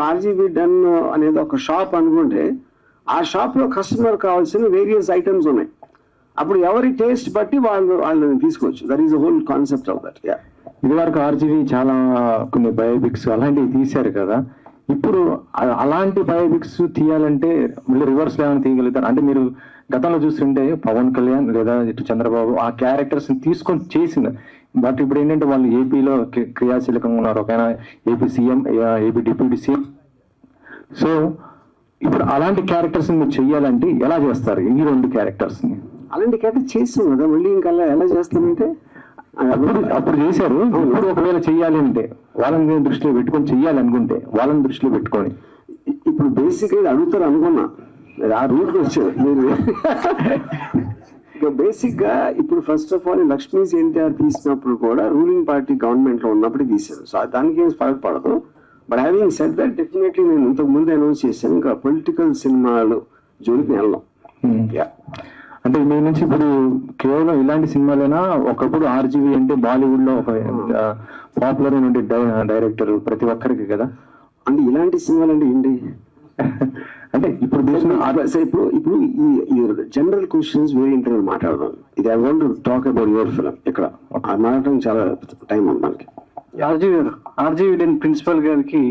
RGB done అనేది ఒక shop అనుకుంటే ఆ షాప్ లో కస్టమర్ కావాల్సిన వేరియస్ ఐటమ్స్ ఉన్నాయి. అప్పుడు ఎవరి టేస్ట్ బట్టి వాళ్ళని తీసుకోవచ్చు. That is the whole concept of that. ఇది వరకు ఆర్జీబీ చాలా కొన్ని బయోపిక్స్ అలాంటివి తీశారు కదా, ఇప్పుడు అలాంటి బయోపిక్స్ తీయాలంటే మళ్ళీ రివర్స్ ఏమైనా తీయగలుగుతారు? అంటే మీరు గతంలో చూస్తుంటే పవన్ కళ్యాణ్ లేదా ఇటు చంద్రబాబు ఆ క్యారెక్టర్స్ తీసుకొని చేసింది, బట్ ఇప్పుడు ఏంటంటే వాళ్ళు ఏపీలో క్రియాశీలకంగా ఉన్నారు, ఒక AP CM, AP deputy CM. So ఇప్పుడు అలాంటి క్యారెక్టర్స్ మీరు చెయ్యాలంటే ఎలా చేస్తారు? ఈ రెండు క్యారెక్టర్స్ ని అలాంటి క్యారెక్టర్ చేస్తాం కదా, మళ్ళీ ఇంకా ఎలా చేస్తామంటే అప్పుడు చేశారు. ఇప్పుడు ఒకవేళ చెయ్యాలి అంటే వాళ్ళని దృష్టిలో పెట్టుకొని చెయ్యాలి అనుకుంటే వాళ్ళని దృష్టిలో పెట్టుకొని ఇప్పుడు బేసిక్ గా అడుగుతారు అనుకున్నా, ఆ రూట్ వచ్చారు మీరు. ఇక బేసిక్ గా ఇప్పుడు first of all Lakshmi's NTR తీసినప్పుడు కూడా రూలింగ్ పార్టీ గవర్నమెంట్ లో ఉన్నప్పుడు తీశారు. సో దానికి ఏం ఫరక్ పడదు. But having said that definitely నేను ఇంతకు ముందు అనౌన్స్ చేశాను, ఇంకా పొలిటికల్ సినిమాలు జోలికి వెళ్ళాం. అంటే మీ నుంచి ఇప్పుడు కేవలం ఇలాంటి సినిమాలైనా, ఒకప్పుడు ఆర్జీవీ అంటే బాలీవుడ్ లో ఒక పాపులర్ అయిన డైరెక్టర్ ప్రతి ఒక్కరికి కదా, అంటే ఇలాంటి సినిమాలు అంటే ఏంటి అంటే ఇప్పుడు ఇప్పుడు ఈ జనరల్ క్వశ్చన్స్ వేరే ఇంటర్వ్యూ మాట్లాడదాం. ఇది I want to talk about your film. ఇక్కడ మాట్లాడడం చాలా టైం ఉంది మనకి. ఆర్జీవీ డన్ ప్రిన్సిపల్ గారికి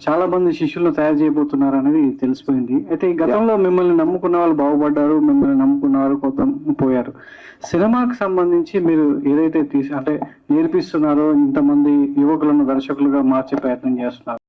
చాలా మంది శిష్యులను తయారు చేయబోతున్నారు అనేది తెలిసిపోయింది. అయితే ఈ గతంలో మిమ్మల్ని నమ్ముకున్న వాళ్ళు బాగుపడ్డారు, మిమ్మల్ని నమ్ముకున్న వాళ్ళు కొంత పోయారు. సినిమాకి సంబంధించి మీరు ఏదైతే అంటే నేర్పిస్తున్నారో, ఇంతమంది యువకులను దర్శకులుగా మార్చే ప్రయత్నం చేస్తున్నారు.